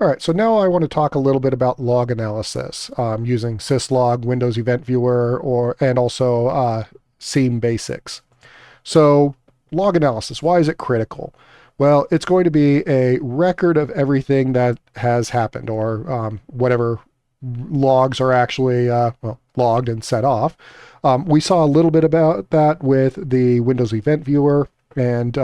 All right, so now I want to talk a little bit about log analysis using Syslog, Windows EventViewer, and also SIEM basics. So log analysis, why is it critical? Well, it's going to be a record of everything that has happened, or whatever logs are actually logged and set off. We saw a little bit about that with the Windows Event Viewer and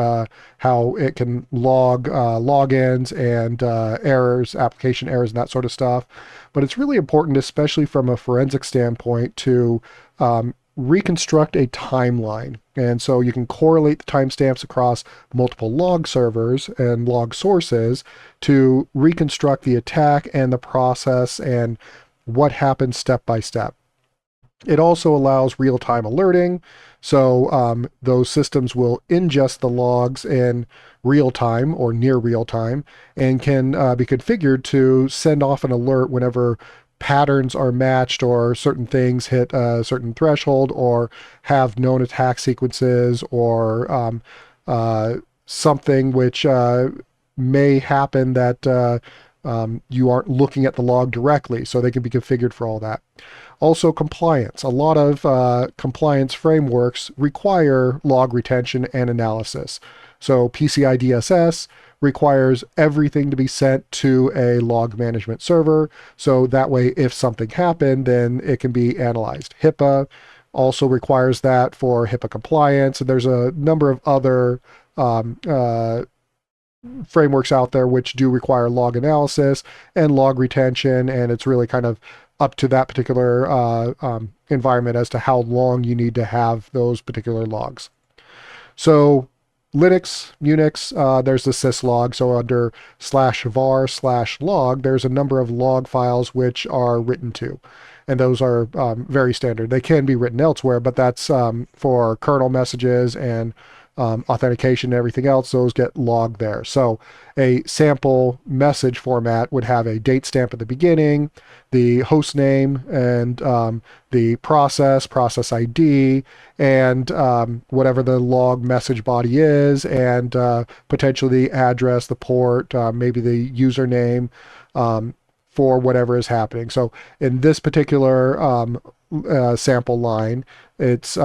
how it can log logins and errors, application errors, and that sort of stuff. But it's really important, especially from a forensic standpoint, to reconstruct a timeline. And so you can correlate the timestamps across multiple log servers and log sources to reconstruct the attack and the process and what happened step by step. It also allows real-time alerting. So those systems will ingest the logs in real time or near real time and can be configured to send off an alert whenever patterns are matched or certain things hit a certain threshold or have known attack sequences or something which may happen that you aren't looking at the log directly. So they can be configured for all that. Also compliance. A lot of compliance frameworks require log retention and analysis. So PCI DSS requires everything to be sent to a log management server. So that way, if something happened, then it can be analyzed. HIPAA also requires that for HIPAA compliance. And there's a number of other frameworks out there which do require log analysis and log retention. And it's really kind of up to that particular environment as to how long you need to have those particular logs. So Linux, Unix, there's the syslog. So under /var/log, there's a number of log files which are written to. And those are very standard. They can be written elsewhere, but that's for kernel messages and authentication and everything else. Those get logged there. So a sample message format would have a date stamp at the beginning, the host name, and the process ID, and whatever the log message body is, and potentially the address, the port, maybe the username for whatever is happening. So in this particular sample line, it's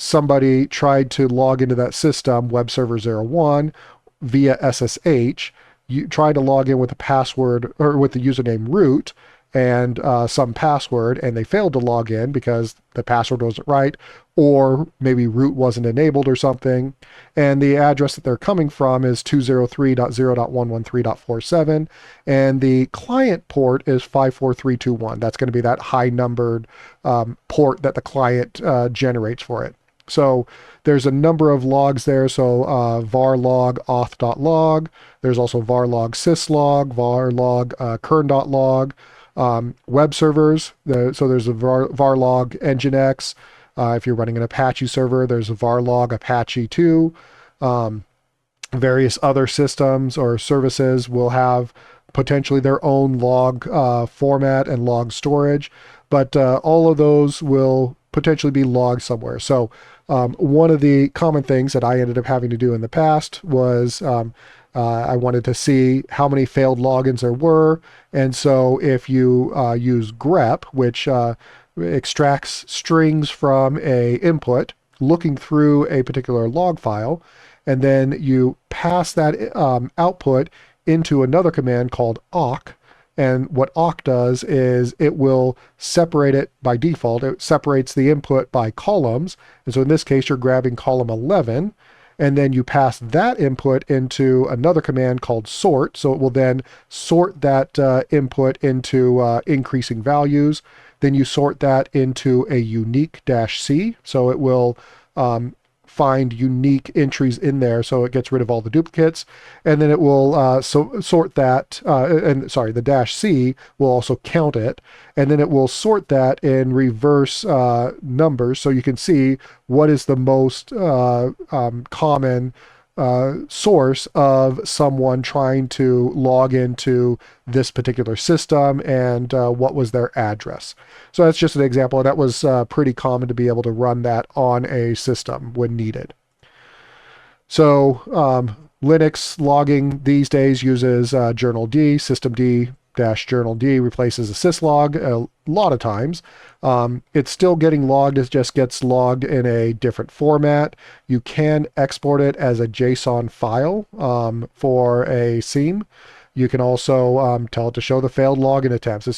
somebody tried to log into that system, web server 01, via SSH. You try to log in with a password or with the username root and some password, and they failed to log in because the password wasn't right, or maybe root wasn't enabled or something. And the address that they're coming from is 203.0.113.47, and the client port is 54321. That's going to be that high numbered port that the client generates for it. So there's a number of logs there. So varlog auth.log. There's also varlog syslog, varlog kern.log. Web servers. So there's a varlog nginx. If you're running an Apache server, there's a varlog Apache 2. Various other systems or services will have potentially their own log format and log storage, but all of those will potentially be logged somewhere. So one of the common things that I ended up having to do in the past was I wanted to see how many failed logins there were. And so if you use grep, which extracts strings from a input, looking through a particular log file, and then you pass that output into another command called awk. And what awk does is it will separate it by default. It separates the input by columns. And so in this case, you're grabbing column 11, and then you pass that input into another command called sort. So it will then sort that input into increasing values. Then you sort that into a unique -c. So it will find unique entries in there, so it gets rid of all the duplicates, and then it will sort that, and sorry, the -c will also count it, and then it will sort that in reverse numbers, so you can see what is the most common source of someone trying to log into this particular system and what was their address. So that's just an example. That was pretty common to be able to run that on a system when needed. So Linux logging these days uses journal D. Systemd journal D replaces a syslog a lot of times. It's still getting logged. It just gets logged in a different format. You can export it as a JSON file for a SIEM. You can also tell it to show the failed login attempts.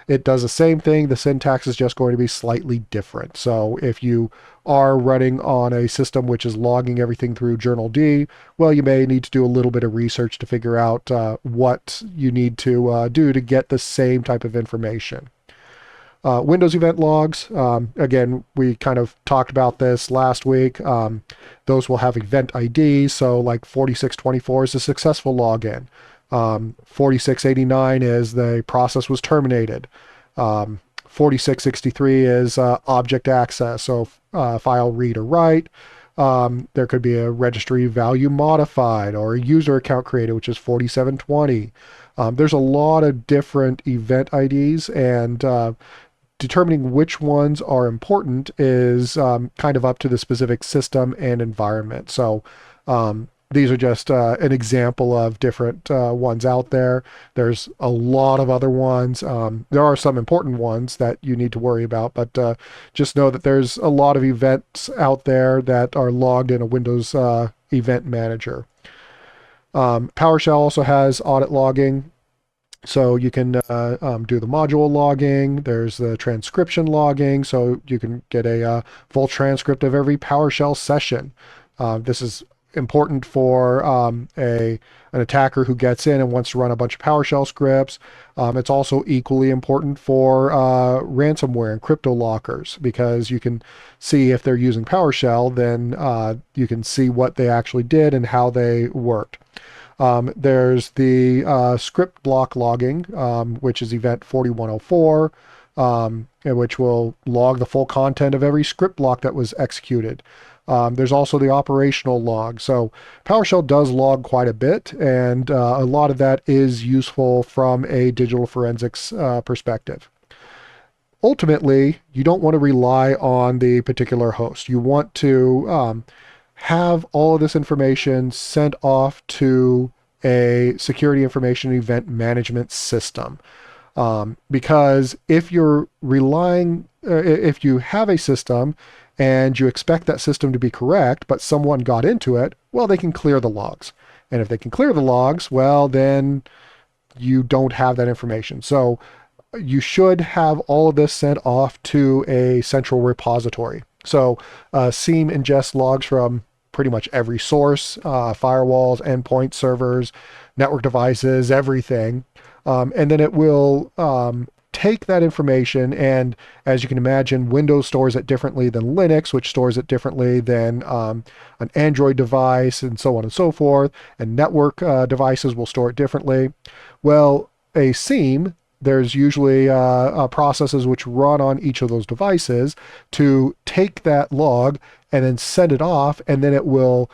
It does the same thing. The syntax is just going to be slightly different. So if you are running on a system which is logging everything through Journal D, well, you may need to do a little bit of research to figure out what you need to do to get the same type of information. Windows event logs, again, we kind of talked about this last week. Those will have event IDs. So like 4624 is a successful login. 4689 is the process was terminated. 4663 is object access, so file read or write. There could be a registry value modified or a user account created, which is 4720. There's a lot of different event IDs, and determining which ones are important is kind of up to the specific system and environment. So these are just an example of different ones out there. There's a lot of other ones. There are some important ones that you need to worry about, but just know that there's a lot of events out there that are logged in a Windows event manager. PowerShell also has audit logging. So you can do the module logging. There's the transcription logging, so you can get a full transcript of every PowerShell session. This is important for an attacker who gets in and wants to run a bunch of PowerShell scripts. It's also equally important for ransomware and crypto lockers, because you can see if they're using PowerShell, then you can see what they actually did and how they worked. There's the script block logging, which is event 4104, which will log the full content of every script block that was executed. There's also the operational log. So PowerShell does log quite a bit, and a lot of that is useful from a digital forensics perspective. Ultimately, you don't want to rely on the particular host. You want to have all of this information sent off to a security information event management system. Because if you're relying, if you have a system and you expect that system to be correct, but someone got into it, well, they can clear the logs. And if they can clear the logs, well, then you don't have that information. So you should have all of this sent off to a central repository. So SIEM ingests logs from pretty much every source, firewalls, endpoint servers, network devices, everything. And then it will take that information, and as you can imagine, Windows stores it differently than Linux, which stores it differently than an Android device, and so on and so forth, and network devices will store it differently. Well, a SIEM, there's usually processes which run on each of those devices to take that log and then send it off, and then it will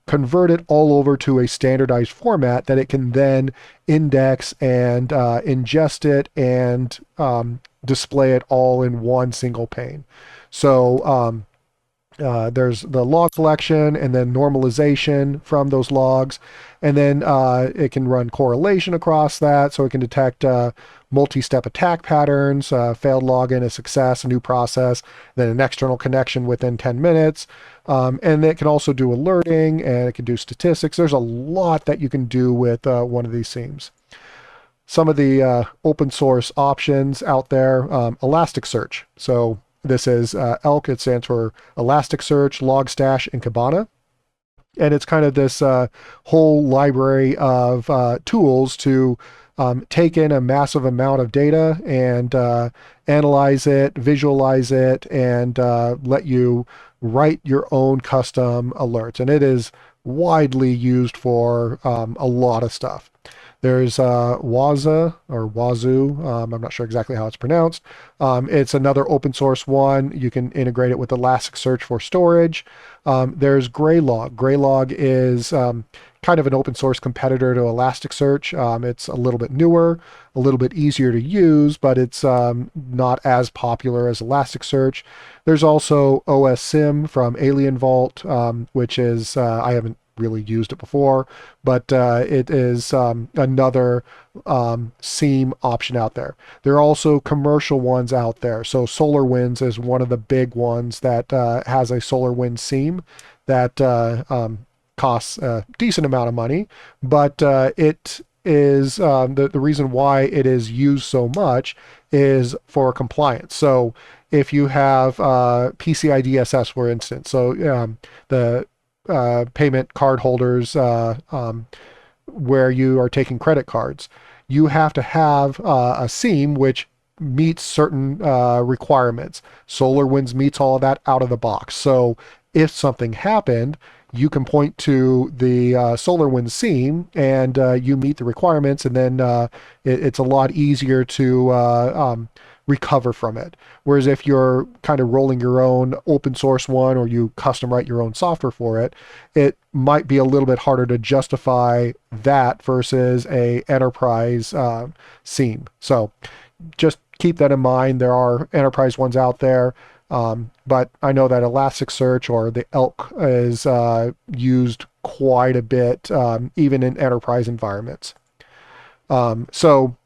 convert it all over to a standardized format that it can then index and ingest it and display it all in one single pane. So there's the log collection and then normalization from those logs, and then it can run correlation across that, so it can detect multi-step attack patterns, failed login, a success, a new process, then an external connection within 10 minutes. And it can also do alerting, and it can do statistics. There's a lot that you can do with one of these SIEMs. Some of the open source options out there, Elasticsearch. So this is ELK, it stands for Elasticsearch, Logstash, and Kibana. And it's kind of this whole library of tools to take in a massive amount of data and analyze it, visualize it, and let you write your own custom alerts. And it is widely used for a lot of stuff. There's Waza or Wazoo. I'm not sure exactly how it's pronounced. It's another open source one. You can integrate it with Elasticsearch for storage. There's Graylog. Graylog is kind of an open source competitor to Elasticsearch. It's a little bit newer, a little bit easier to use, but it's not as popular as Elasticsearch. There's also OS SIEM from Alien Vault, which is, I haven't really used it before, but it is another SIEM option out there. There are also commercial ones out there. So SolarWinds is one of the big ones that has a SolarWinds SIEM that costs a decent amount of money, but it is the reason why it is used so much is for compliance. So if you have PCI DSS, for instance, so the payment card holders where you are taking credit cards, you have to have a SIEM which meets certain requirements. SolarWinds meets all of that out of the box. So if something happened, you can point to the SolarWinds SIEM and you meet the requirements, and then it's a lot easier to recover from it. Whereas if you're kind of rolling your own open source one or you custom write your own software for it, it might be a little bit harder to justify that versus a enterprise SIEM. So just keep that in mind. There are enterprise ones out there. But I know that Elasticsearch or the ELK is used quite a bit, even in enterprise environments. So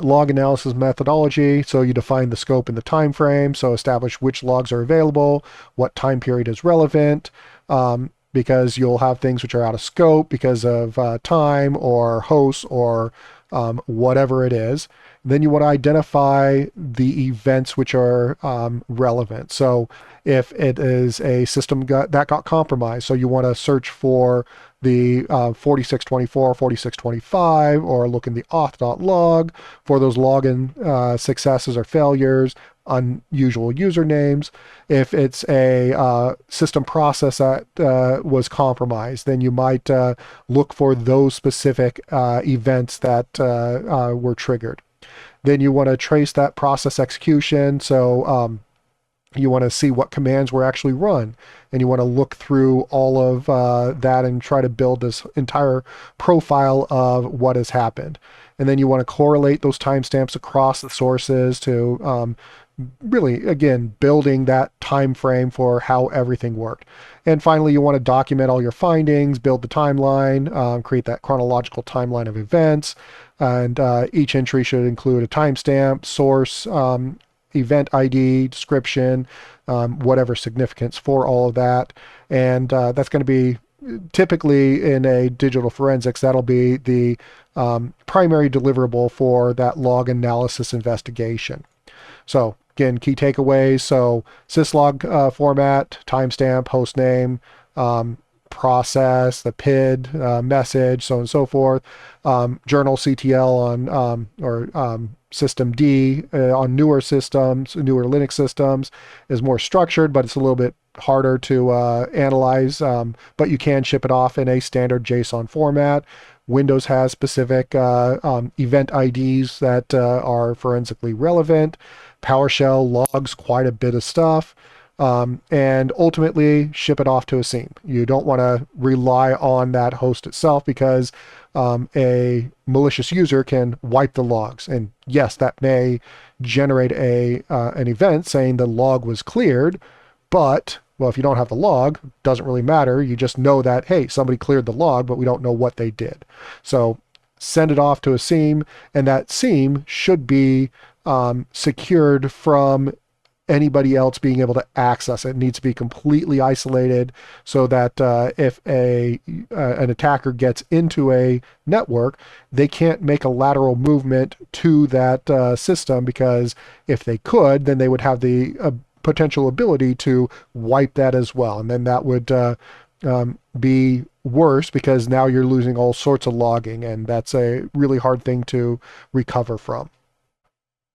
log analysis methodology, so you define the scope and the time frame, so establish which logs are available, what time period is relevant, because you'll have things which are out of scope because of time or hosts or whatever it is. Then you want to identify the events which are relevant. So if it is a system that got compromised, so you want to search for the 4624, 4625, or look in the auth.log for those login successes or failures, unusual usernames. If it's a system process that was compromised, then you might look for those specific events that were triggered. Then you want to trace that process execution. So you want to see what commands were actually run, and you want to look through all of that and try to build this entire profile of what has happened. And then you want to correlate those timestamps across the sources to really, again, building that time frame for how everything worked. And finally, you want to document all your findings, build the timeline, create that chronological timeline of events, and each entry should include a timestamp, source, event ID, description, whatever significance for all of that. And that's going to be typically in a digital forensics, that'll be the primary deliverable for that log analysis investigation. So again, key takeaways. So syslog format, timestamp, host name, process, the PID, message, so on and so forth. Journal CTL on or system D on newer systems, newer Linux systems is more structured, but it's a little bit harder to analyze, but you can ship it off in a standard JSON format. Windows has specific event IDs that are forensically relevant. PowerShell logs quite a bit of stuff. And ultimately ship it off to a SIEM. You don't want to rely on that host itself because a malicious user can wipe the logs. And yes, that may generate an event saying the log was cleared, but well, if you don't have the log, it doesn't really matter. You just know that, hey, somebody cleared the log, but we don't know what they did. So send it off to a SIEM, and that SIEM should be secured from anybody else being able to access it. It needs to be completely isolated so that if an attacker gets into a network, they can't make a lateral movement to that system, because if they could, then they would have the potential ability to wipe that as well. And then that would be worse, because now you're losing all sorts of logging, and that's a really hard thing to recover from.